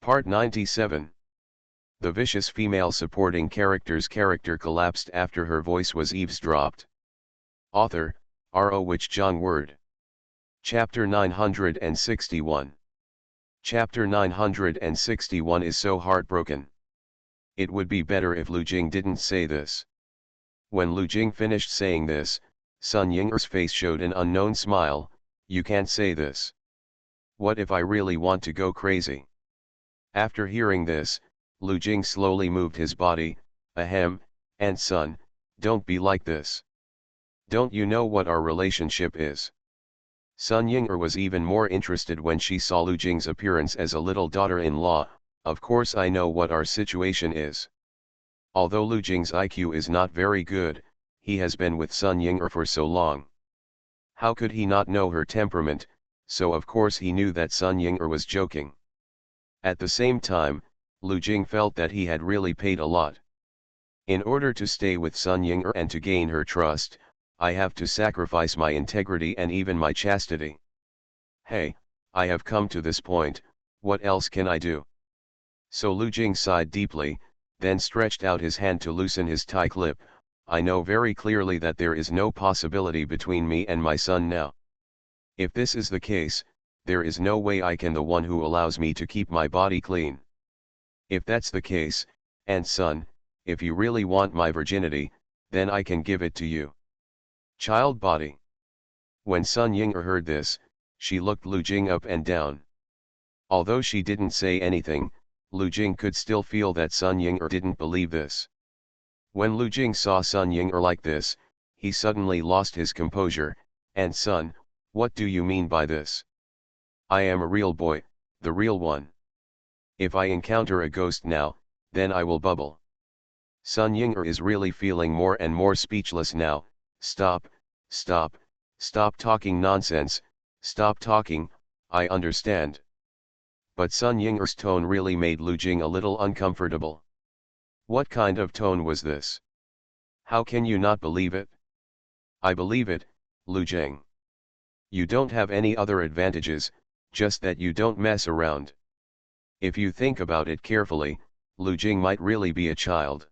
Part 97. The vicious female supporting character's character collapsed after her voice was eavesdropped. Author, R.O. John Word. Chapter 961. Chapter 961 is so heartbroken. It would be better if Lu Jing didn't say this. When Lu Jing finished saying this, Sun Ying'er's face showed an unknown smile. You can't say this. What if I really want to go crazy? After hearing this, Lu Jing slowly moved his body. Ahem, and Sun, don't be like this. Don't you know what our relationship is? Sun Ying'er was even more interested when she saw Lu Jing's appearance as a little daughter-in-law. Of course I know what our situation is. Although Lu Jing's IQ is not very good, he has been with Sun Ying'er for so long. How could he not know her temperament? So of course he knew that Sun Ying'er was joking. At the same time, Lu Jing felt that he had really paid a lot. In order to stay with Sun Ying'er and to gain her trust, I have to sacrifice my integrity and even my chastity. Hey, I have come to this point, what else can I do? So Lu Jing sighed deeply, then stretched out his hand to loosen his tight lip. I know very clearly that there is no possibility between me and my son now. If this is the case, there is no way I can the one who allows me to keep my body clean. If that's the case, and son, if you really want my virginity, then I can give it to you. Child body. When Sun Ying'er heard this, she looked Lu Jing up and down. Although she didn't say anything, Lu Jing could still feel that Sun Ying'er didn't believe this. When Lu Jing saw Sun Ying'er like this, he suddenly lost his composure. And son, what do you mean by this? I am a real boy, the real one. If I encounter a ghost now, then I will bubble. Sun Ying'er is really feeling more and more speechless now. Stop, stop, stop talking nonsense, stop talking, I understand. But Sun Ying'er's tone really made Lu Jing a little uncomfortable. What kind of tone was this? How can you not believe it? I believe it, Lu Jing. You don't have any other advantages, just that you don't mess around. If you think about it carefully, Lu Jing might really be a child.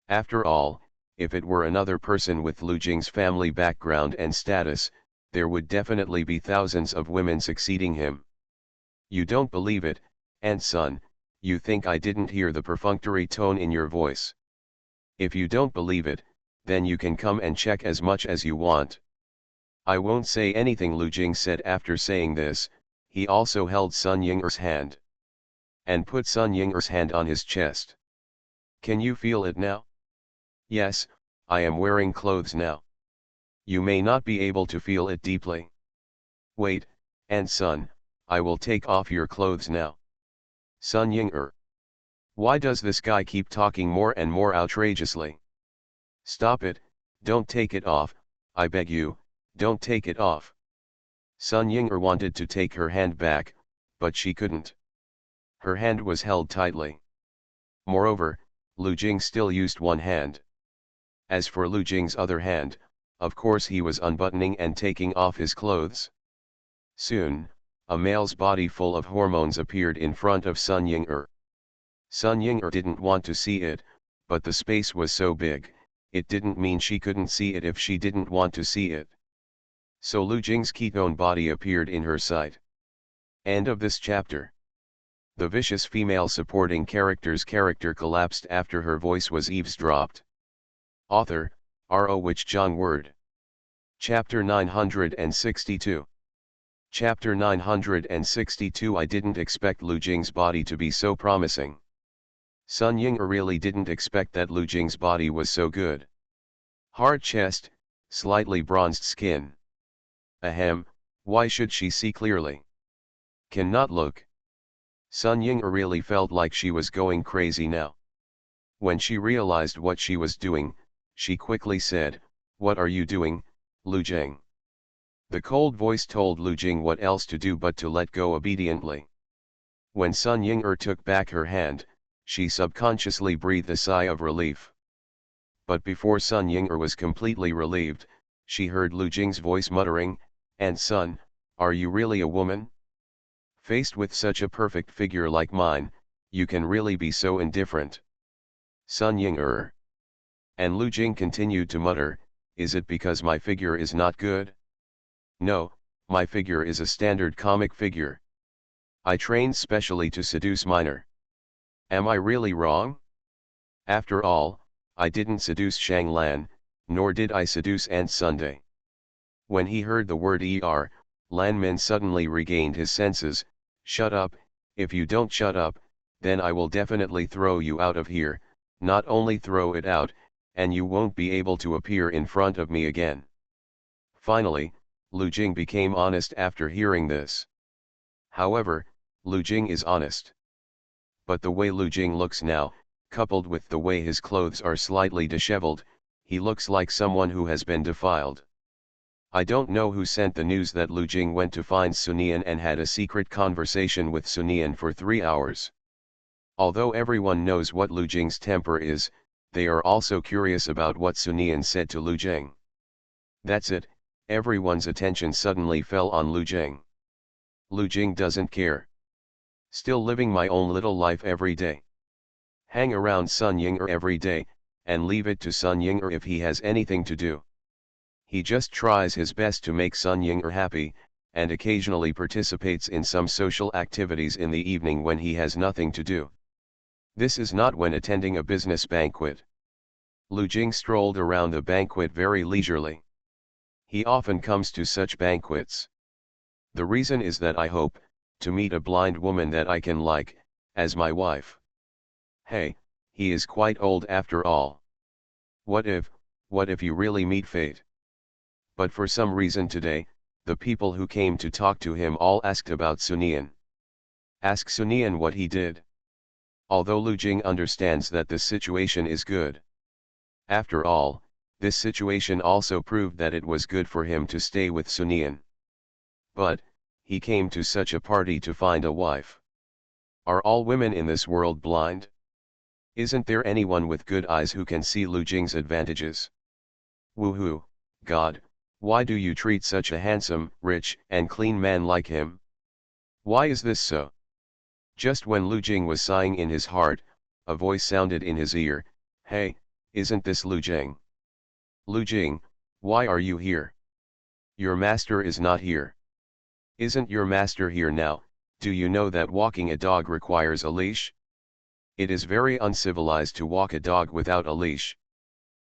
After all, if it were another person with Lu Jing's family background and status, there would definitely be thousands of women succeeding him. You don't believe it, and son, you think I didn't hear the perfunctory tone in your voice. If you don't believe it, then you can come and check as much as you want. I won't say anything, Lu Jing said. After saying this, he also held Sun Ying'er's hand. And put Sun Ying'er's hand on his chest. Can you feel it now? Yes, I am wearing clothes now. You may not be able to feel it deeply. Wait, and son, I will take off your clothes now. Sun Ying'er. Why does this guy keep talking more and more outrageously? Stop it, don't take it off, I beg you, don't take it off. Sun Ying'er wanted to take her hand back, but she couldn't. Her hand was held tightly. Moreover, Lu Jing still used one hand. As for Lu Jing's other hand, of course he was unbuttoning and taking off his clothes. Soon, a male's body full of hormones appeared in front of Sun Ying'er. Sun Ying'er didn't want to see it, but the space was so big, it didn't mean she couldn't see it if she didn't want to see it. So Lu Jing's ketone body appeared in her sight. End of this chapter. The vicious female supporting character's character collapsed after her voice was eavesdropped. Author, R.O. John Word. Chapter 962. Chapter 962. I didn't expect Lu Jing's body to be so promising. Sun Ying'er really didn't expect that Lu Jing's body was so good. Hard chest, slightly bronzed skin. Ahem, why should she see clearly? Cannot look. Sun Ying'er really felt like she was going crazy now. When she realized what she was doing, she quickly said, "What are you doing, Lu Jing?" The cold voice told Lu Jing what else to do but to let go obediently. When Sun Ying'er took back her hand, she subconsciously breathed a sigh of relief. But before Sun Ying'er was completely relieved, she heard Lu Jing's voice muttering, "And son, are you really a woman?" Faced with such a perfect figure like mine, you can really be so indifferent. Sun Ying. And Lu Jing continued to mutter, is it because my figure is not good? No, my figure is a standard comic figure. I trained specially to seduce minor. Am I really wrong? After all, I didn't seduce Shang Lan, nor did I seduce Aunt Sunday. When he heard the word Lan Min suddenly regained his senses. Shut up, if you don't shut up, then I will definitely throw you out of here, not only throw it out, and you won't be able to appear in front of me again. Finally, Lu Jing became honest after hearing this. However, Lu Jing is honest. But the way Lu Jing looks now, coupled with the way his clothes are slightly disheveled, he looks like someone who has been defiled. I don't know who sent the news that Lu Jing went to find Sun Yan and had a secret conversation with Sun Yan for 3 hours. Although everyone knows what Lu Jing's temper is, they are also curious about what Sun Yan said to Lu Jing. That's it, everyone's attention suddenly fell on Lu Jing. Lu Jing doesn't care. Still living my own little life every day. Hang around Sun Ying every day, and leave it to Sun Ying if he has anything to do. He just tries his best to make Sun Ying happy, and occasionally participates in some social activities in the evening when he has nothing to do. This is not when attending a business banquet. Lu Jing strolled around the banquet very leisurely. He often comes to such banquets. The reason is that I hope to meet a blind woman that I can like as my wife. Hey, he is quite old after all. What if you really meet fate? But for some reason today, the people who came to talk to him all asked about Sun Yan. Ask Sun Yan what he did. Although Lu Jing understands that this situation is good. After all, this situation also proved that it was good for him to stay with Sun Yan. But, he came to such a party to find a wife. Are all women in this world blind? Isn't there anyone with good eyes who can see Lu Jing's advantages? Woohoo, God, why do you treat such a handsome, rich, and clean man like him? Why is this so? Just when Lu Jing was sighing in his heart, a voice sounded in his ear, hey, isn't this Lu Jing? Lu Jing, why are you here? Your master is not here. Isn't your master here now? Do you know that walking a dog requires a leash? It is very uncivilized to walk a dog without a leash.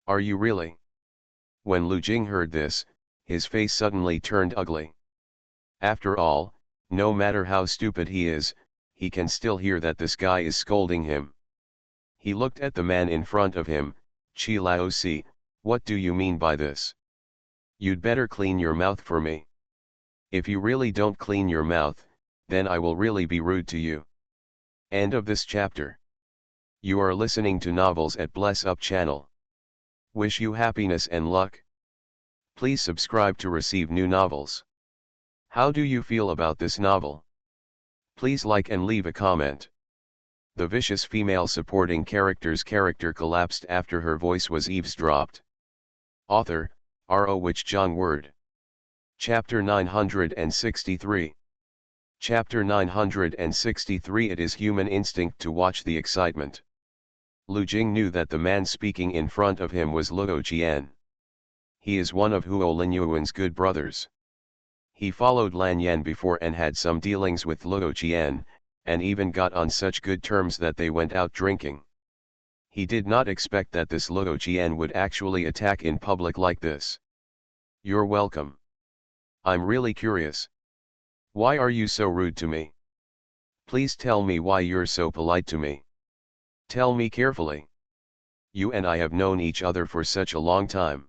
Are you really? When Lu Jing heard this, his face suddenly turned ugly. After all, no matter how stupid he is, he can still hear that this guy is scolding him. He looked at the man in front of him. Chi Lao Si, what do you mean by this? You'd better clean your mouth for me. If you really don't clean your mouth, then I will really be rude to you. End of this chapter. You are listening to Novels at Bless Up channel. Wish you happiness and luck. Please subscribe to receive new novels. How do you feel about this novel? Please like and leave a comment. The vicious female supporting character's character collapsed after her voice was eavesdropped. Author, R.O. Wich Jong Word. Chapter 963. Chapter 963. It is human instinct to watch the excitement. Lu Jing knew that the man speaking in front of him was Luo Jian. He is one of Huo Linyuan's good brothers. He followed Lan Yan before and had some dealings with Luo Jian, and even got on such good terms that they went out drinking. He did not expect that this Luo Jian would actually attack in public like this. You're welcome. I'm really curious. Why are you so rude to me? Please tell me why you're so polite to me. Tell me carefully. You and I have known each other for such a long time.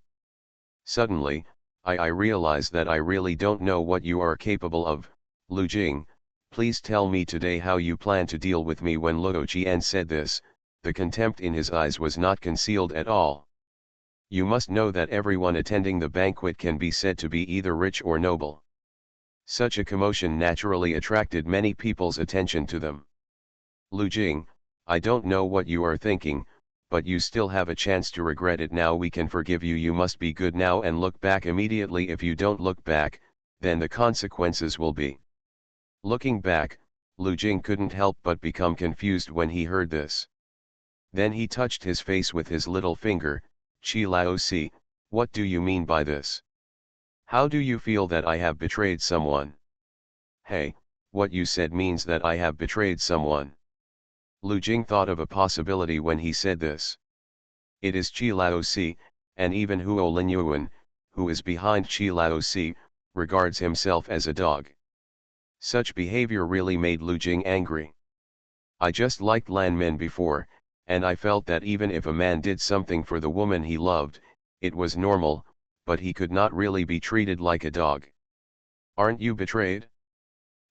Suddenly, I realize that I really don't know what you are capable of. Lu Jing, please tell me today how you plan to deal with me. When Luo Jian said this, the contempt in his eyes was not concealed at all. You must know that everyone attending the banquet can be said to be either rich or noble. Such a commotion naturally attracted many people's attention to them. Lu Jing, I don't know what you are thinking, but you still have a chance to regret it now. We can forgive you. You must be good now and look back immediately. If you don't look back, then the consequences will be Looking back, Lu Jing couldn't help but become confused when he heard this. Then he touched his face with his little finger. Qi Lao Si, what do you mean by this? How do you feel that I have betrayed someone? Hey, what you said means that I have betrayed someone. Lu Jing thought of a possibility when he said this. It is Qi Lao Si, and even Huo Linyuan, who is behind Qi Lao Si, regards himself as a dog. Such behavior really made Lu Jing angry. I just liked Lan Min before, and I felt that even if a man did something for the woman he loved, it was normal, but he could not really be treated like a dog. Aren't you betrayed?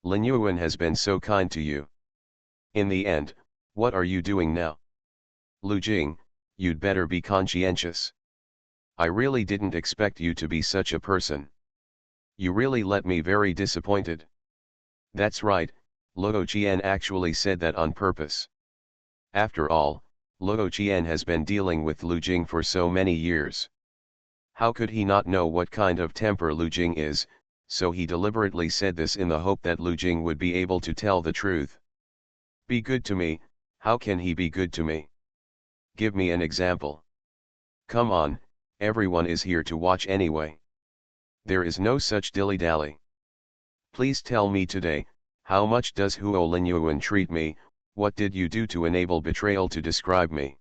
Lin Yuan has been so kind to you. In the end, what are you doing now? Lu Jing, you'd better be conscientious. I really didn't expect you to be such a person. You really let me very disappointed. That's right, Luo Qian actually said that on purpose. After all, Luo Qian has been dealing with Lu Jing for so many years. How could he not know what kind of temper Lu Jing is, so he deliberately said this in the hope that Lu Jing would be able to tell the truth. Be good to me, how can he be good to me? Give me an example. Come on, everyone is here to watch anyway. There is no such dilly-dally. Please tell me today, how much does Huo Linyuan treat me? What did you do to enable betrayal to describe me?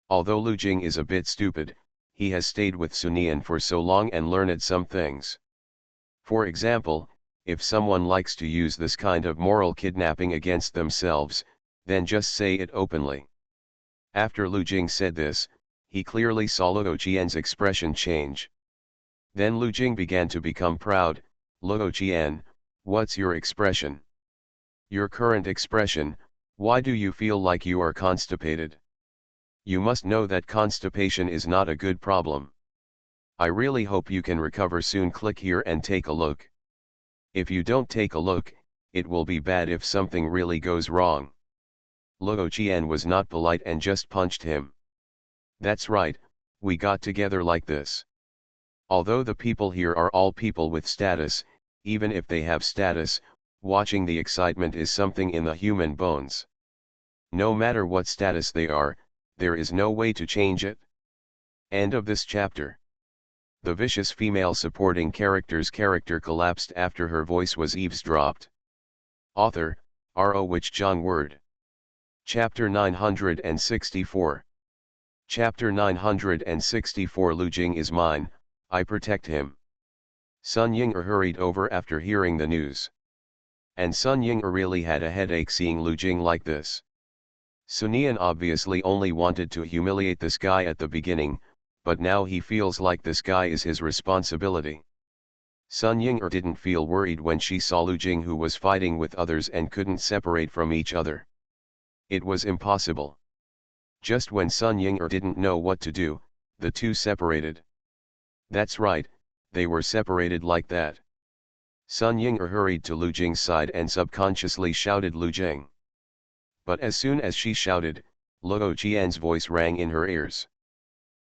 Although Lu Jing is a bit stupid, he has stayed with Sunian for so long and learned some things. For example, if someone likes to use this kind of moral kidnapping against themselves, then just say it openly. After Lu Jing said this, he clearly saw Luo Qian's expression change. Then Lu Jing began to become proud. Luo Qian, what's your expression? Your current expression. Why do you feel like you are constipated? You must know that constipation is not a good problem. I really hope you can recover soon. Click here and take a look. If you don't take a look, it will be bad if something really goes wrong. Luo Qian was not polite and just punched him. That's right, we got together like this. Although the people here are all people with status, even if they have status, watching the excitement is something in the human bones. No matter what status they are, there is no way to change it. End of this chapter. The vicious female supporting character's character collapsed after her voice was eavesdropped. Author, R.O. Wich Zhang Word. Chapter 964. Chapter 964. Lu Jing is mine, I protect him. Sun Ying'er hurried over after hearing the news. And Sun Ying'er really had a headache seeing Lu Jing like this. Sunian obviously only wanted to humiliate this guy at the beginning, but now he feels like this guy is his responsibility. Sun Ying'er didn't feel worried when she saw Lu Jing, who was fighting with others and couldn't separate from each other. It was impossible. Just when Sun Ying'er didn't know what to do, the two separated. That's right, they were separated like that. Sun Ying'er hurried to Lu Jing's side and subconsciously shouted Lu Jing. But as soon as she shouted, Luo Qian's voice rang in her ears.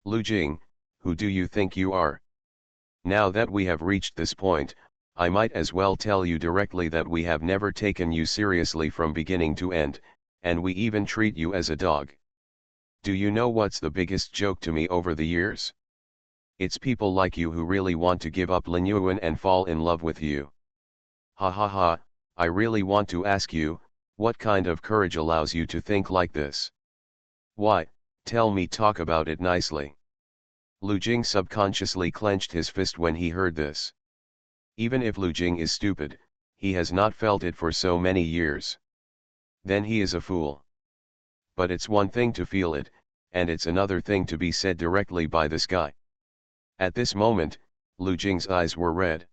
Lu Jing, who do you think you are? Now that we have reached this point, I might as well tell you directly that we have never taken you seriously from beginning to end, and we even treat you as a dog. Do you know what's the biggest joke to me over the years? It's people like you who really want to give up Lin Yuan and fall in love with you. Ha ha ha, I really want to ask you, what kind of courage allows you to think like this? Why, tell me, talk about it nicely. Lu Jing subconsciously clenched his fist when he heard this. Even if Lu Jing is stupid, he has not felt it for so many years. Then he is a fool. But it's one thing to feel it, and it's another thing to be said directly by this guy. At this moment, Lu Jing's eyes were red.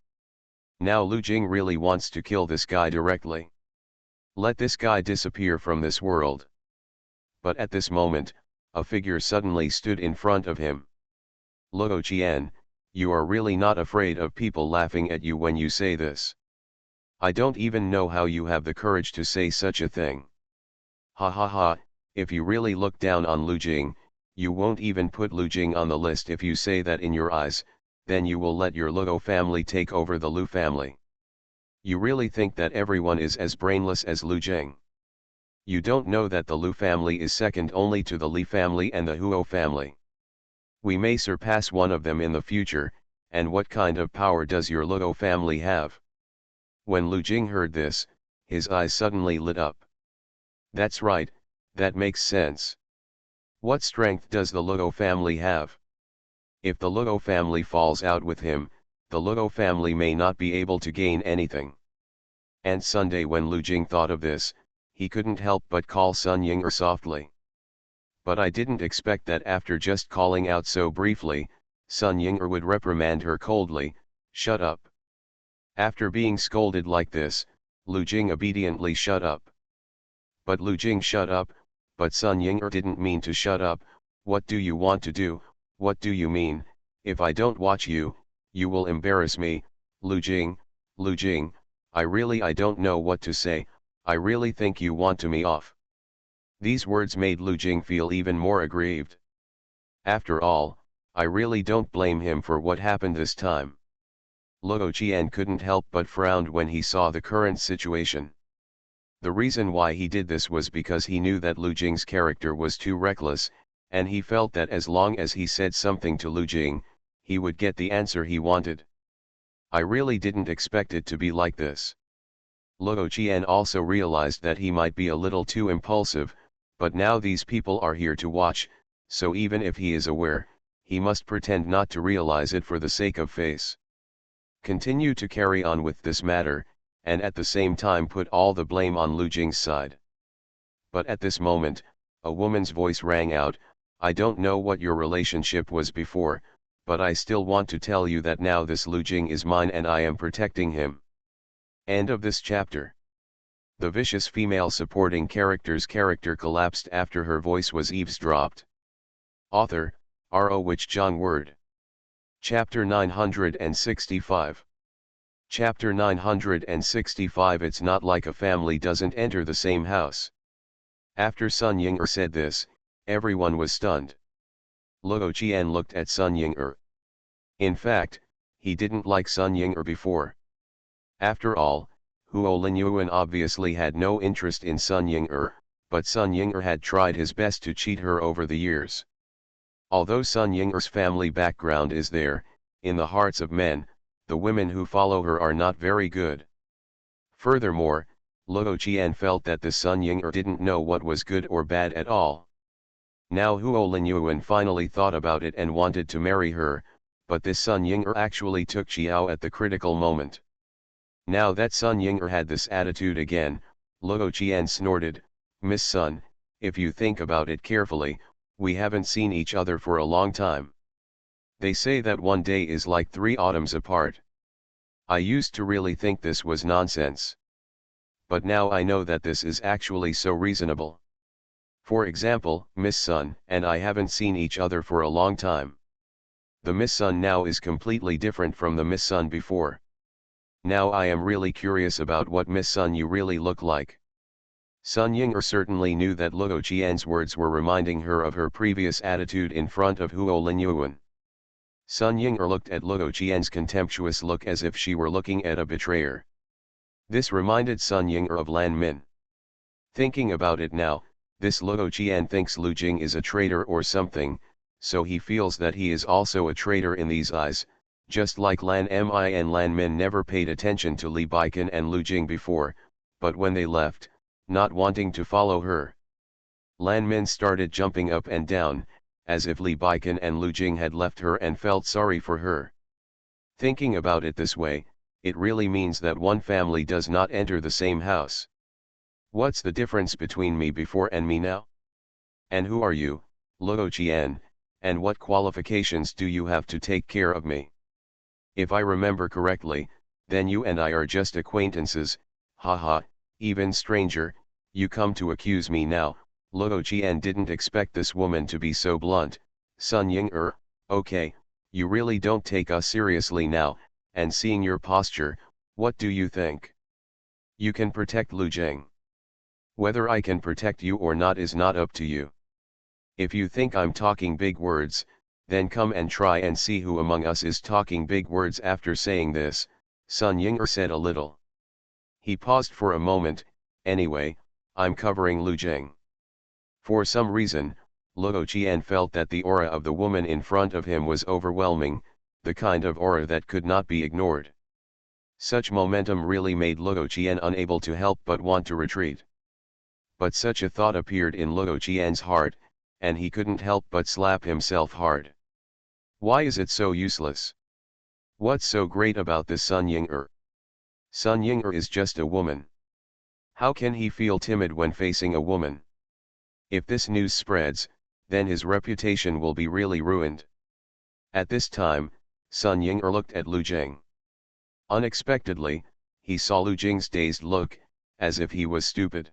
Now Lu Jing really wants to kill this guy directly. Let this guy disappear from this world. But at this moment, a figure suddenly stood in front of him. Luo Qian, you are really not afraid of people laughing at you when you say this? I don't even know how you have the courage to say such a thing. Ha ha ha, if you really look down on Lu Jing, you won't even put Lu Jing on the list. If you say that in your eyes, then you will let your Luo family take over the Lu family. You really think that everyone is as brainless as Lu Jing? You don't know that the Lu family is second only to the Li family and the Huo family. We may surpass one of them in the future, and what kind of power does your Luo family have? When Lu Jing heard this, his eyes suddenly lit up. That's right, that makes sense. What strength does the Luo family have? If the Luo family falls out with him, the Luo family may not be able to gain anything. And Sunday, when Lu Jing thought of this, he couldn't help but call Sun Ying'er softly. But I didn't expect that after just calling out so briefly, Sun Ying'er would reprimand her coldly, "Shut up." After being scolded like this, Lu Jing obediently shut up. But Lu Jing shut up, but Sun Ying'er didn't mean to shut up. "What do you want to do? What do you mean? If I don't watch you, you will embarrass me, Lu Jing, Lu Jing, I don't know what to say, I really think you want to me off." These words made Lu Jing feel even more aggrieved. After all, I really don't blame him for what happened this time. Luo Qian couldn't help but frown when he saw the current situation. The reason why he did this was because he knew that Lu Jing's character was too reckless, and he felt that as long as he said something to Lu Jing, he would get the answer he wanted. I really didn't expect it to be like this. Luo Qian also realized that he might be a little too impulsive, but now these people are here to watch, so even if he is aware, he must pretend not to realize it for the sake of face. Continue to carry on with this matter, and at the same time put all the blame on Lu Jing's side. But at this moment, a woman's voice rang out, "I don't know what your relationship was before, but I still want to tell you that now this Lu Jing is mine and I am protecting him." End of this chapter. The vicious female supporting character's character collapsed after her voice was eavesdropped. Author, R.O. Wich Zhang Word. Chapter 965. Chapter 965. It's not like a family doesn't enter the same house. After Sun Ying'er said this, everyone was stunned. Luo Qian looked at Sun Ying'er. In fact, he didn't like Sun Ying'er before. After all, Huo Linyuan obviously had no interest in Sun Ying'er, but Sun Ying'er had tried his best to cheat her over the years. Although Sun Ying'er's family background is there, in the hearts of men, the women who follow her are not very good. Furthermore, Luo Qian felt that this Sun Ying'er didn't know what was good or bad at all. Now Huo Linyuan finally thought about it and wanted to marry her, but this Sun Ying'er actually took Xiao at the critical moment. Now that Sun Ying'er had this attitude again, Luo Qian snorted, "Miss Sun, if you think about it carefully, we haven't seen each other for a long time. They say that one day is like 3 autumns apart. I used to really think this was nonsense. But now I know that this is actually so reasonable. For example, Miss Sun and I haven't seen each other for a long time. The Miss Sun now is completely different from the Miss Sun before. Now I am really curious about what Miss Sun you really look like." Sun Ying'er certainly knew that Luo Qian's words were reminding her of her previous attitude in front of Huo Linyuan. Sun Ying'er looked at Luo Qian's contemptuous look as if she were looking at a betrayer. This reminded Sun Ying'er of Lan Min. Thinking about it now, this Luo Qian thinks Lu Jing is a traitor or something, so he feels that he is also a traitor in these eyes, just like Lan Mi and Lan Min never paid attention to Li Baikan and Lu Jing before, but when they left, not wanting to follow her, Lan Min started jumping up and down, as if Li Baikan and Lu Jing had left her and felt sorry for her. Thinking about it this way, it really means that one family does not enter the same house. What's the difference between me before and me now? And who are you, Luo Qian, and what qualifications do you have to take care of me? If I remember correctly, then you and I are just acquaintances, haha, even stranger, you come to accuse me now." Luo Qian didn't expect this woman to be so blunt. "Sun Ying'er, okay, you really don't take us seriously now, and seeing your posture, what do you think? You can protect Lu Jing. Whether I can protect you or not is not up to you. If you think I'm talking big words, then come and try and see who among us is talking big words." After saying this, Sun Ying'er said a little He paused for a moment. Anyway, I'm covering Lu Jing. For some reason, Luo Qian felt that the aura of the woman in front of him was overwhelming, the kind of aura that could not be ignored. Such momentum really made Luo Qian unable to help but want to retreat. But such a thought appeared in Luo Qian's heart, and he couldn't help but slap himself hard. Why is it so useless? What's so great about this Sun Ying-er? Sun Ying-er is just a woman. How can he feel timid when facing a woman? If this news spreads, then his reputation will be really ruined. At this time, Sun Ying-er looked at Lu Jing. Unexpectedly, he saw Lu Jing's dazed look, as if he was stupid.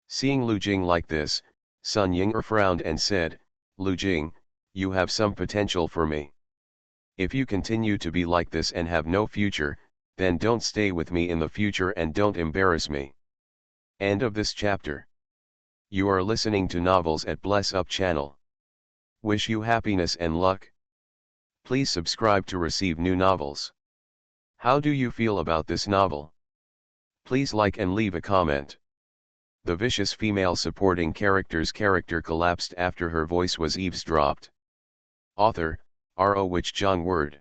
Seeing Lu Jing like this, Sun Ying-er frowned and said, "Lu Jing, you have some potential for me. If you continue to be like this and have no future, then don't stay with me in the future and don't embarrass me." End of this chapter. You are listening to Novels at Bless Up channel. Wish you happiness and luck. Please subscribe to receive new novels. How do you feel about this novel? Please like and leave a comment. The vicious female supporting character's character collapsed after her voice was eavesdropped. Author, R.O. Wich John Word.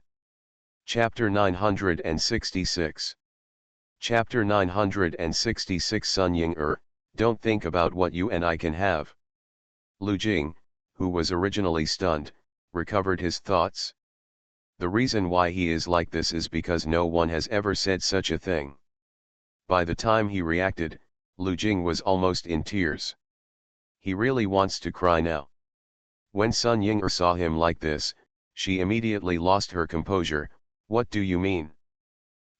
Chapter 966. Chapter 966 Sun Ying-er, don't think about what you and I can have. Lu Jing, who was originally stunned, recovered his thoughts. The reason why he is like this is because no one has ever said such a thing. By the time he reacted, Lu Jing was almost in tears. He really wants to cry now. When Sun Ying-er saw him like this, she immediately lost her composure. What do you mean?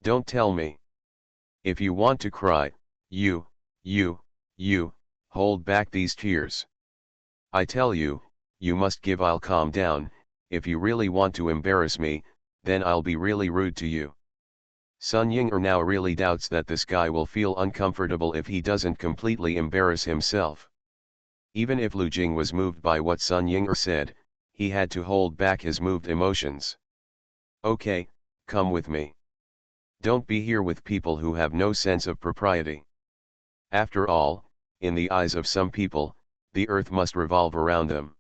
Don't tell me. If you want to cry, you, hold back these tears. I tell you, you must give. I'll calm down. If you really want to embarrass me, then I'll be really rude to you. Sun Ying-er now really doubts that this guy will feel uncomfortable if he doesn't completely embarrass himself. Even if Lu Jing was moved by what Sun Ying-er said, he had to hold back his moved emotions. Okay, come with me. Don't be here with people who have no sense of propriety. After all, in the eyes of some people, the earth must revolve around them.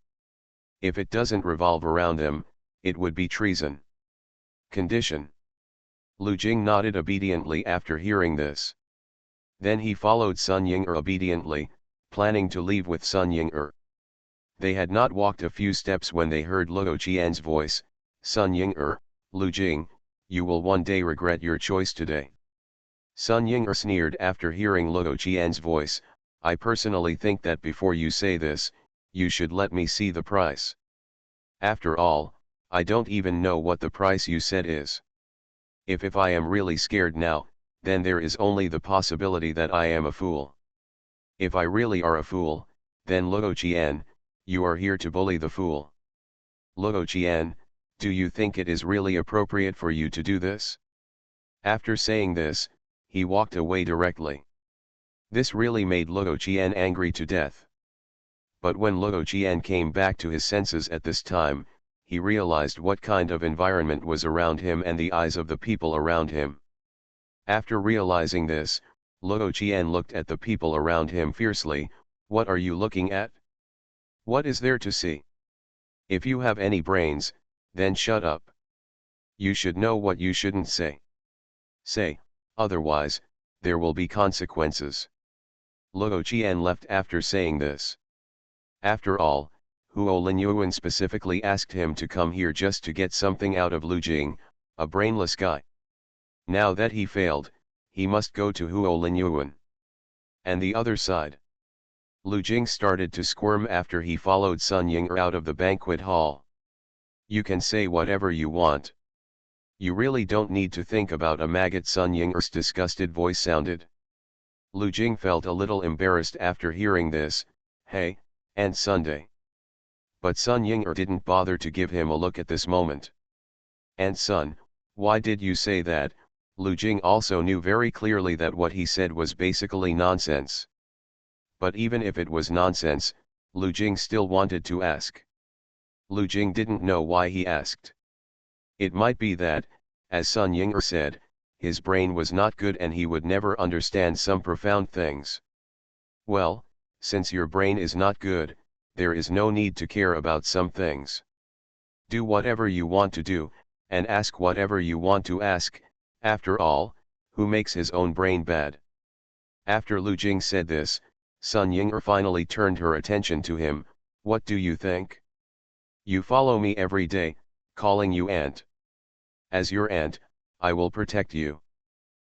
If it doesn't revolve around them, it would be treason. Condition. Lu Jing nodded obediently after hearing this. Then he followed Sun Ying-er obediently, planning to leave with Sun Ying-er. They had not walked a few steps when they heard Luo Qian's voice. Sun Ying-er, Lu Jing, you will one day regret your choice today. Sun Ying-er sneered after hearing Luo Qian's voice. I personally think that before you say this, you should let me see the price. After all, I don't even know what the price you said is. If I am really scared now, then there is only the possibility that I am a fool. If I really are a fool, then Luo Qian, you are here to bully the fool. Luo Qian, do you think it is really appropriate for you to do this? After saying this, he walked away directly. This really made Luo Qian angry to death. But when Luo Qian came back to his senses at this time, he realized what kind of environment was around him and the eyes of the people around him. After realizing this, Luo Qian looked at the people around him fiercely. What are you looking at? What is there to see? If you have any brains, then shut up. You should know what you shouldn't say. Say, otherwise, there will be consequences. Luo Qian left after saying this. After all, Huo Linyuan specifically asked him to come here just to get something out of Lu Jing, a brainless guy. Now that he failed, he must go to Huo Linyuan. And the other side. Lu Jing started to squirm after he followed Sun Ying out of the banquet hall. You can say whatever you want. You really don't need to think about a maggot. Sun Ying's disgusted voice sounded. Lu Jing felt a little embarrassed after hearing this. Hey, and Sunday. But Sun Ying didn't bother to give him a look at this moment. And Sun, why did you say that? Lu Jing also knew very clearly that what he said was basically nonsense. But even if it was nonsense, Lu Jing still wanted to ask. Lu Jing didn't know why he asked. It might be that, as Sun Ying said, his brain was not good and he would never understand some profound things. Well, since your brain is not good, there is no need to care about some things. Do whatever you want to do, and ask whatever you want to ask. After all, who makes his own brain bad? After Lu Jing said this, Sun Ying'er finally turned her attention to him. What do you think? You follow me every day, calling you aunt. As your aunt, I will protect you.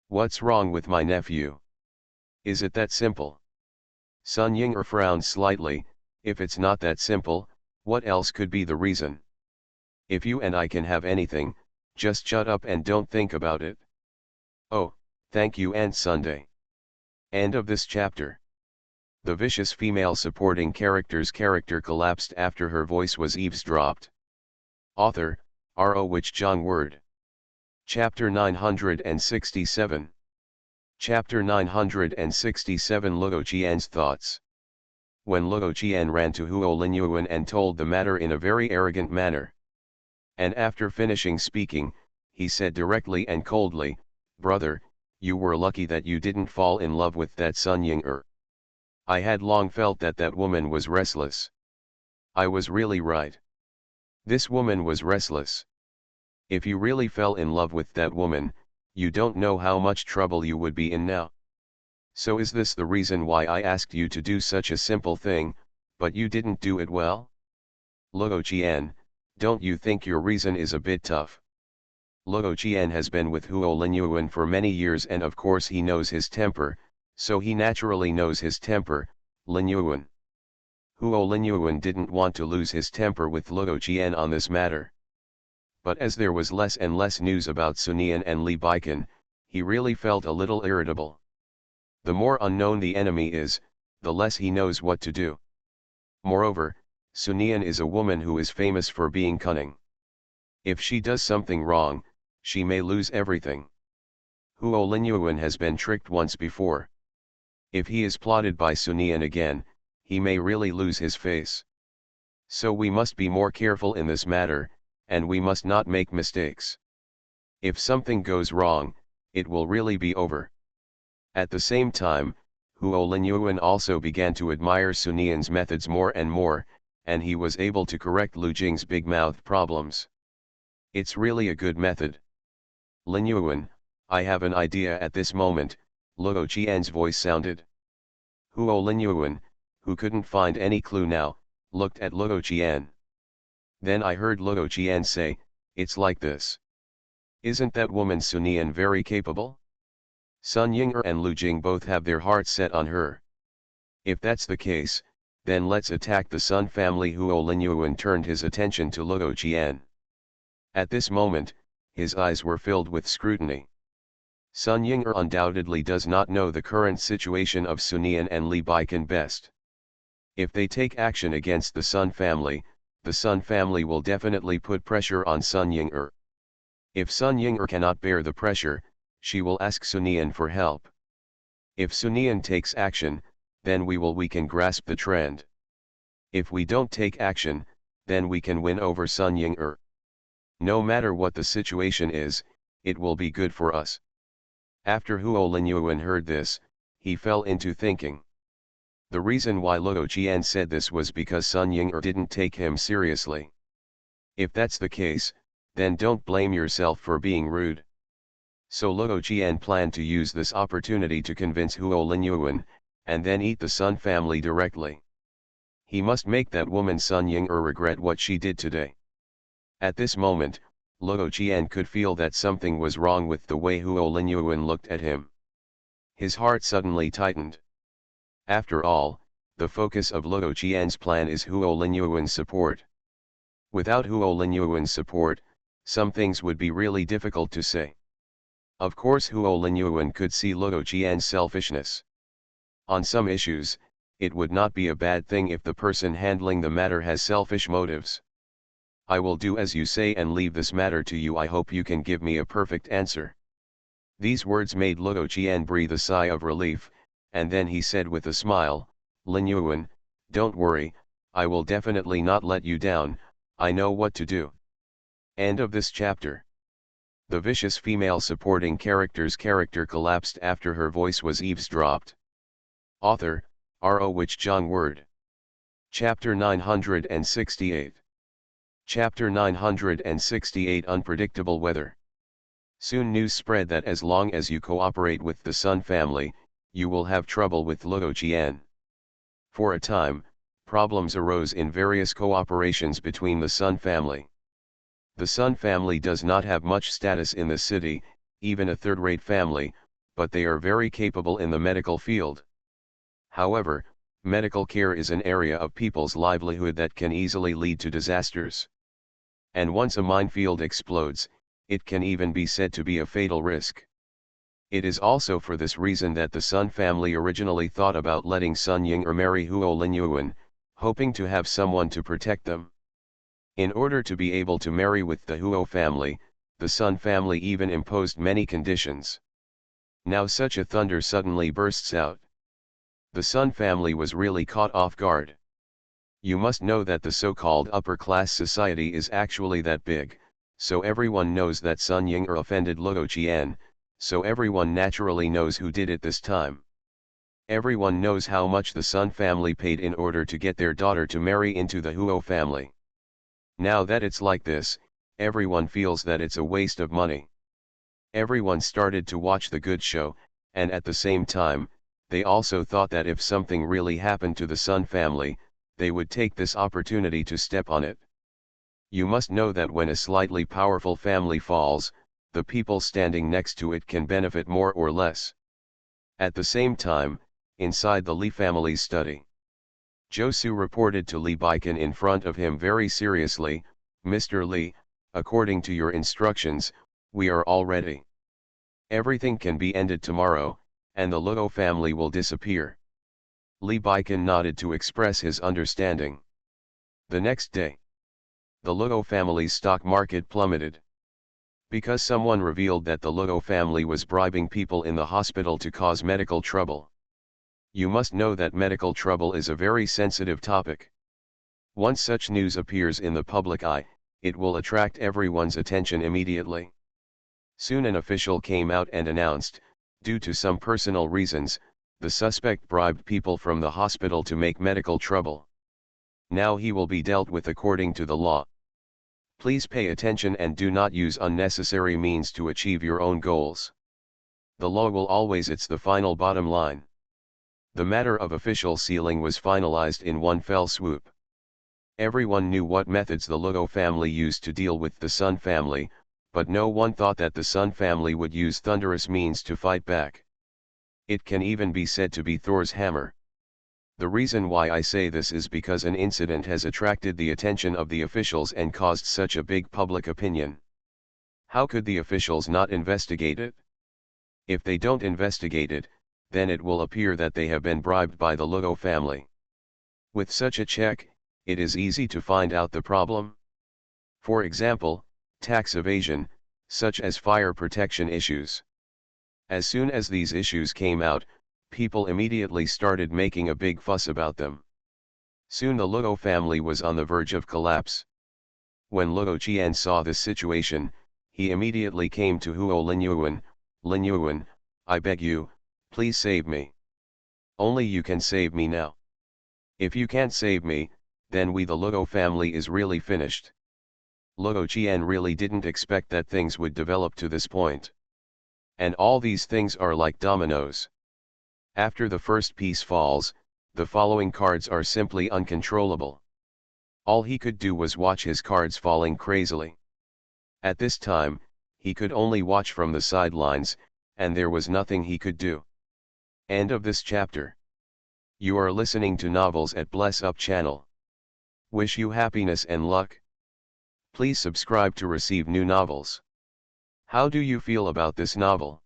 What's wrong with my nephew? Is it that simple? Sun Ying'er frowned slightly. If it's not that simple, what else could be the reason? If you and I can have anything, just shut up and don't think about it. Oh, thank you, Aunt Sunday. End of this chapter. The vicious female supporting character's character collapsed after her voice was eavesdropped. Author, R.O. Wich Zhang Word. Chapter 967. Chapter 967 Luo Qian's Thoughts. When Luo Qian ran to Huo Linyuan and told the matter in a very arrogant manner. And after finishing speaking, he said directly and coldly, "Brother, you were lucky that you didn't fall in love with that Sun Ying'er. I had long felt that that woman was restless. I was really right. This woman was restless. If you really fell in love with that woman, you don't know how much trouble you would be in now. So is this the reason why I asked you to do such a simple thing, but you didn't do it well? Luo Qian, don't you think your reason is a bit tough? Luo Qian has been with Huo Linyuan for many years and of course he knows his temper, so he naturally knows his temper, Linyuan. Huo Linyuan didn't want to lose his temper with Luo Qian on this matter. But as there was less and less news about Sunian and Li Baikan, he really felt a little irritable. The more unknown the enemy is, the less he knows what to do. Moreover, Sunian is a woman who is famous for being cunning. If she does something wrong, she may lose everything. Huo Linyuan has been tricked once before. If he is plotted by Sunian again, he may really lose his face. So we must be more careful in this matter, and we must not make mistakes. If something goes wrong, it will really be over. At the same time, Huo Linyuan also began to admire Sunian's methods more and more, and he was able to correct Lu Jing's big-mouthed problems. It's really a good method. Linyuan, I have an idea at this moment, Luo Qian's voice sounded. Huo Linyuan, who couldn't find any clue now, looked at Luo Qian. Then I heard Luo Qian say, "It's like this. Isn't that woman Sunian very capable? Sun Ying'er and Lu Jing both have their hearts set on her. If that's the case, then let's attack the Sun family." Huo Linyuan turned his attention to Luo Qian. At this moment, his eyes were filled with scrutiny. Sun Ying'er undoubtedly does not know the current situation of Sunian and Li Baikan best. If they take action against the Sun family will definitely put pressure on Sun Ying'er. If Sun Ying'er cannot bear the pressure, she will ask Sunian for help. If Sunian takes action, then we can grasp the trend. If we don't take action, then we can win over Sun Ying'er. No matter what the situation is, it will be good for us. After Huo Linyuan heard this, he fell into thinking. The reason why Luo Qian said this was because Sun Ying'er didn't take him seriously. If that's the case, then don't blame yourself for being rude. So Luo Qian planned to use this opportunity to convince Huo Linyuan, and then eat the Sun family directly. He must make that woman Sun Ying'er regret what she did today. At this moment, Luo Qian could feel that something was wrong with the way Huo Linyuan looked at him. His heart suddenly tightened. After all, the focus of Luo Qian's plan is Huo Linyuan's support. Without Huo Linyuan's support, some things would be really difficult to say. Of course Huo Linyuan could see Luo Qian's selfishness. On some issues, it would not be a bad thing if the person handling the matter has selfish motives. I will do as you say and leave this matter to you. I hope you can give me a perfect answer. These words made Luo Qian breathe a sigh of relief, and then he said with a smile, "Linyuan, don't worry, I will definitely not let you down, I know what to do." End of this chapter. The vicious female supporting character's character collapsed after her voice was eavesdropped. Author, R.O. Wich Jong Word. Chapter 968. Chapter 968 Unpredictable Weather. Soon news spread that as long as you cooperate with the Sun family, you will have trouble with Luo Qian. For a time, problems arose in various cooperations between the Sun family. The Sun family does not have much status in the city, even a third-rate family, but they are very capable in the medical field. However, medical care is an area of people's livelihood that can easily lead to disasters. And once a minefield explodes, it can even be said to be a fatal risk. It is also for this reason that the Sun family originally thought about letting Sun Ying marry Huo Linyuan, hoping to have someone to protect them. In order to be able to marry with the Huo family, the Sun family even imposed many conditions. Now such a thunder suddenly bursts out. The Sun family was really caught off guard. You must know that the so-called upper-class society is actually that big, so everyone knows that Sun Ying offended Luo Qian, so everyone naturally knows who did it this time. Everyone knows how much the Sun family paid in order to get their daughter to marry into the Huo family. Now that it's like this, everyone feels that it's a waste of money. Everyone started to watch the good show, and at the same time, they also thought that if something really happened to the Sun family, they would take this opportunity to step on it. You must know that when a slightly powerful family falls, the people standing next to it can benefit more or less. At the same time, inside the Li family's study, Josu reported to Li Baikan in front of him very seriously, "Mr. Li, according to your instructions, we are all ready. Everything can be ended tomorrow, and the Luo family will disappear." Li Baikan nodded to express his understanding. The next day, the Luo family's stock market plummeted. Because someone revealed that the Luo family was bribing people in the hospital to cause medical trouble. You must know that medical trouble is a very sensitive topic. Once such news appears in the public eye, it will attract everyone's attention immediately. Soon an official came out and announced, due to some personal reasons, the suspect bribed people from the hospital to make medical trouble. Now he will be dealt with according to the law. Please pay attention and do not use unnecessary means to achieve your own goals. The law will always, it's the final bottom line. The matter of official sealing was finalized in one fell swoop. Everyone knew what methods the Luo family used to deal with the Sun family, but no one thought that the Sun family would use thunderous means to fight back. It can even be said to be Thor's hammer. The reason why I say this is because an incident has attracted the attention of the officials and caused such a big public opinion. How could the officials not investigate it? If they don't investigate it, then it will appear that they have been bribed by the Luo family. With such a check, it is easy to find out the problem. For example, tax evasion, such as fire protection issues. As soon as these issues came out, people immediately started making a big fuss about them. Soon the Luo family was on the verge of collapse. When Luo Qian saw this situation, he immediately came to Huo Linyuan. "Linyuan, I beg you, please save me. Only you can save me now. If you can't save me, then we the Luo family is really finished." Luo Qian really didn't expect that things would develop to this point. And all these things are like dominoes. After the first piece falls, the following cards are simply uncontrollable. All he could do was watch his cards falling crazily. At this time, he could only watch from the sidelines, and there was nothing he could do. End of this chapter. You are listening to Novels at Bless Up channel. Wish you happiness and luck. Please subscribe to receive new novels. How do you feel about this novel?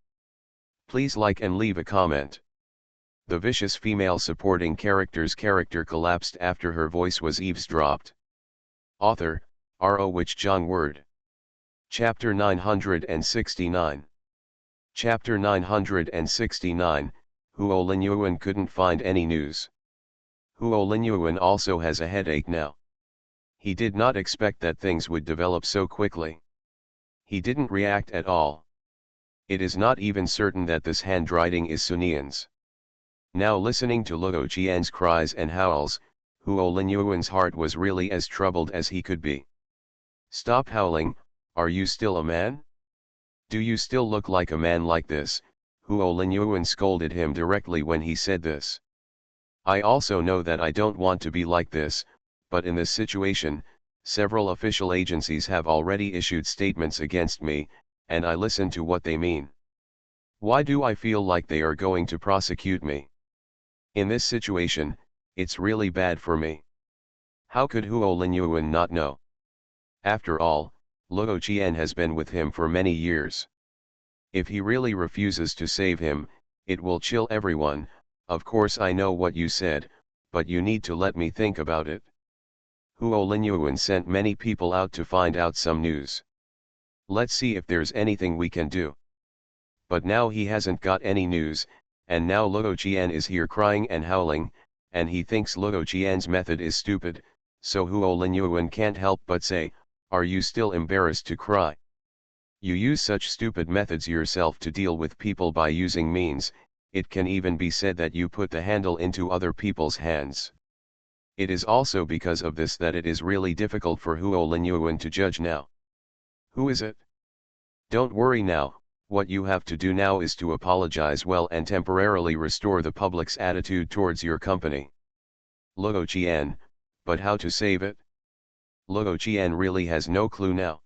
Please like and leave a comment. The vicious female supporting character's character collapsed after her voice was eavesdropped. Author, R.O. Wich Jong Word. Chapter 969. Chapter 969, Huo Linyuan couldn't find any news. Huo Linyuan also has a headache now. He did not expect that things would develop so quickly. He didn't react at all. It is not even certain that this handwriting is Sunian's. Now listening to Luo Qian's cries and howls, Huo Linyuan's heart was really as troubled as he could be. "Stop howling, are you still a man? Do you still look like a man like this?" Huo Linyuan scolded him directly when he said this. "I also know that I don't want to be like this, but in this situation, several official agencies have already issued statements against me, and I listen to what they mean. Why do I feel like they are going to prosecute me? In this situation, it's really bad for me." How could Huo Linyuan not know? After all, Luo Qian has been with him for many years. If he really refuses to save him, it will chill everyone. "Of course I know what you said, but you need to let me think about it." Huo Linyuan sent many people out to find out some news. "Let's see if there's anything we can do." But now he hasn't got any news, and now Luo Qian is here crying and howling, and he thinks Luo Qian's method is stupid, so Huo Linyuan can't help but say, "Are you still embarrassed to cry? You use such stupid methods yourself to deal with people by using means. It can even be said that you put the handle into other people's hands." It is also because of this that it is really difficult for Huo Linyuan to judge now. "Who is it? Don't worry now, what you have to do now is to apologize well and temporarily restore the public's attitude towards your company." Luo Qian, but how to save it? Luo Qian really has no clue now.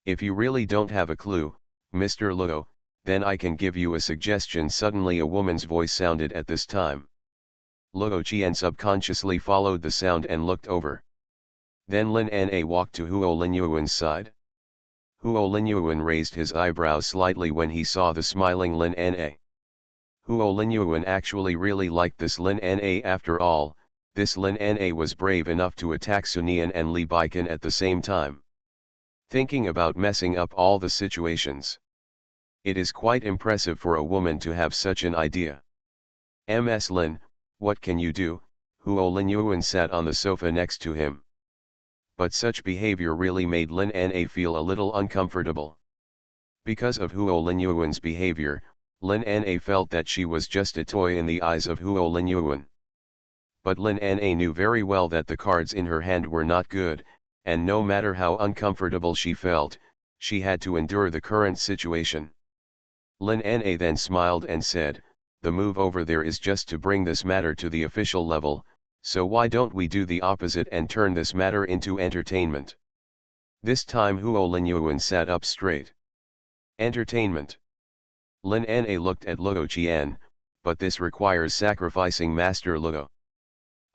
"If you really don't have a clue, Mr. Luo, then I can give you a suggestion." Suddenly a woman's voice sounded at this time. Luo Qian subconsciously followed the sound and looked over. Then Lin Na walked to Huo Linyuan's side. Huo Linyuan raised his eyebrows slightly when he saw the smiling Lin Na. Huo Linyuan actually really liked this Lin Na. After all, this Lin Na was brave enough to attack Sunian and Li Baikan at the same time. Thinking about messing up all the situations. It is quite impressive for a woman to have such an idea. "Ms. Lin, what can you do?" Huo Linyuan sat on the sofa next to him. But such behavior really made Lin Na feel a little uncomfortable. Because of Huo Linyuan's behavior, Lin Na felt that she was just a toy in the eyes of Huo Linyuan. But Lin Na knew very well that the cards in her hand were not good, and no matter how uncomfortable she felt, she had to endure the current situation. Lin Na then smiled and said, "The move over there is just to bring this matter to the official level, so why don't we do the opposite and turn this matter into entertainment?" This time Huo Linyuan sat up straight. "Entertainment?" Lin Na looked at Luo Qian, "But this requires sacrificing Master Luo.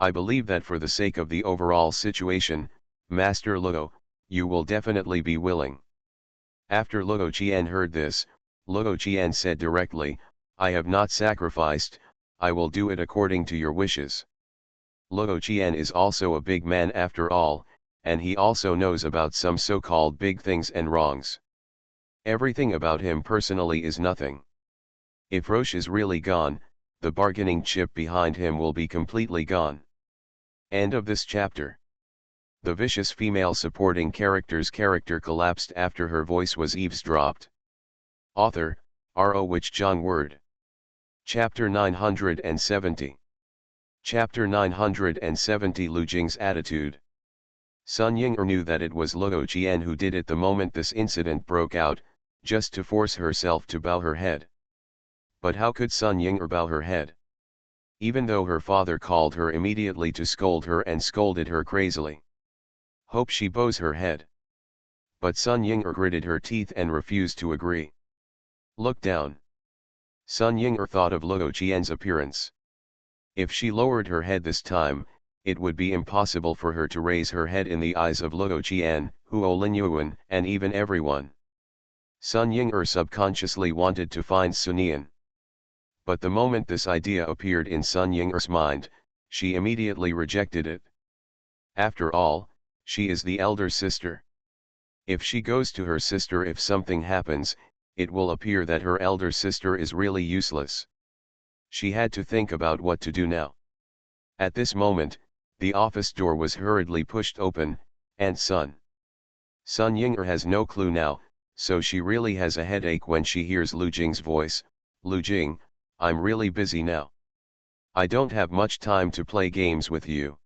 I believe that for the sake of the overall situation, Master Luo, you will definitely be willing." After Luo Qian heard this, Luo Qian said directly, "I have not sacrificed, I will do it according to your wishes." Luo Qian is also a big man after all, and he also knows about some so-called big things and wrongs. Everything about him personally is nothing. If Roche is really gone, the bargaining chip behind him will be completely gone. End of this chapter. The vicious female supporting character's character collapsed after her voice was eavesdropped. Author, R.O. Wich Zhang Word. Chapter 970. Chapter 970 Lu Jing's attitude. Sun Ying'er knew that it was Luo Qian who did it the moment this incident broke out, just to force herself to bow her head. But how could Sun Ying'er bow her head? Even though her father called her immediately to scold her and scolded her crazily. "Hope she bows her head." But Sun Ying'er gritted her teeth and refused to agree. "Look down." Sun Ying'er thought of Luo Qian's appearance. If she lowered her head this time, it would be impossible for her to raise her head in the eyes of Luo Qian, Huo Linyuan, and even everyone. Sun Ying'er subconsciously wanted to find Sunian. But the moment this idea appeared in Sun Ying'er's mind, she immediately rejected it. After all, she is the elder sister. If she goes to her sister, if something happens, it will appear that her elder sister is really useless. She had to think about what to do now. At this moment, the office door was hurriedly pushed open, and Sun Ying'er has no clue now, so she really has a headache when she hears Lu Jing's voice. Lu Jing, I'm really busy now. I don't have much time to play games with you.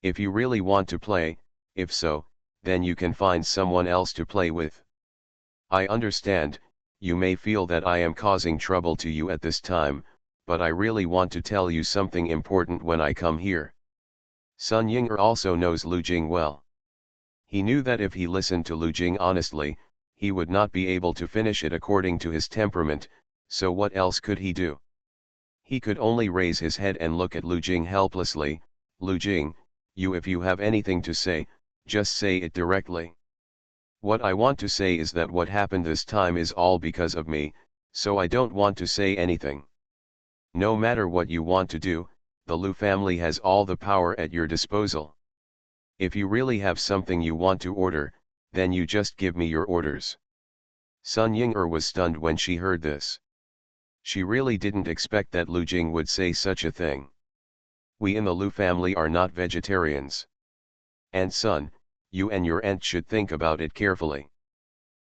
If you really want to play, if so, then you can find someone else to play with. I understand, you may feel that I am causing trouble to you at this time, but I really want to tell you something important when I come here. Sun Ying'er also knows Lu Jing well. He knew that if he listened to Lu Jing honestly, he would not be able to finish it according to his temperament, so what else could he do? He could only raise his head and look at Lu Jing helplessly. Lu Jing, if you have anything to say, just say it directly. What I want to say is that what happened this time is all because of me, so I don't want to say anything. No matter what you want to do, the Lu family has all the power at your disposal. If you really have something you want to order, then you just give me your orders. Sun Ying'er was stunned when she heard this. She really didn't expect that Lu Jing would say such a thing. We in the Lu family are not vegetarians. And Sun, you and your aunt should think about it carefully.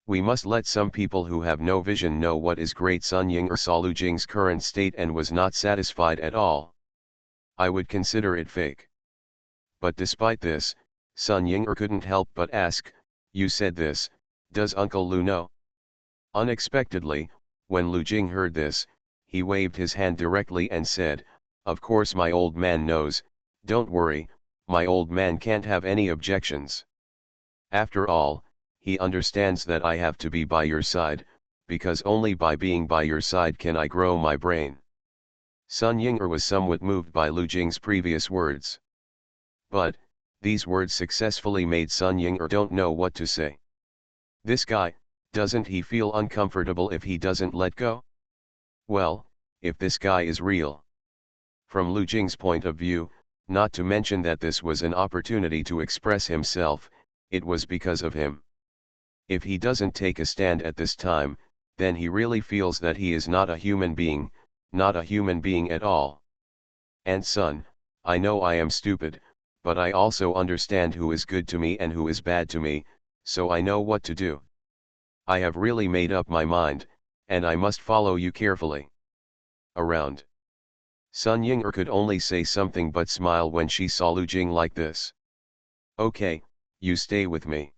We must let some people who have no vision know what is great. Sun Ying'er saw Lu Jing's current state and was not satisfied at all. I would consider it fake. But despite this, Sun Ying'er couldn't help but ask, you said this, does Uncle Lu know? Unexpectedly, when Lu Jing heard this, he waved his hand directly and said, of course my old man knows, don't worry, my old man can't have any objections. After all, he understands that I have to be by your side, because only by being by your side can I grow my brain. Sun Ying'er was somewhat moved by Lu Jing's previous words. But, these words successfully made Sun Ying'er don't know what to say. This guy, doesn't he feel uncomfortable if he doesn't let go? Well, if this guy is real. From Lu Jing's point of view, not to mention that this was an opportunity to express himself, it was because of him. If he doesn't take a stand at this time, then he really feels that he is not a human being, not a human being at all. And Sun, I know I am stupid, but I also understand who is good to me and who is bad to me, so I know what to do. I have really made up my mind, and I must follow you carefully. Around. Sun Ying'er could only say something but smile when she saw Lu Jing like this. Okay, you stay with me.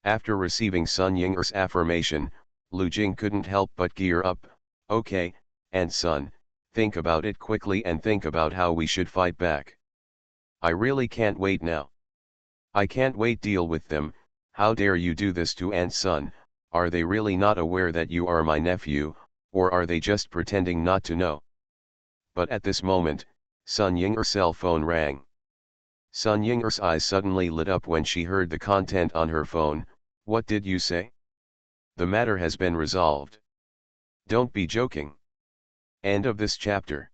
After receiving Sun Ying'er's affirmation, Lu Jing couldn't help but gear up. Okay, and Sun, think about it quickly and think about how we should fight back. I really can't wait now. I can't wait deal with them. How dare you do this to Aunt Sun? Are they really not aware that you are my nephew, or are they just pretending not to know? But at this moment, Sun Ying'er's cell phone rang. Sun Ying'er's eyes suddenly lit up when she heard the content on her phone. What did you say? The matter has been resolved. Don't be joking. End of this chapter.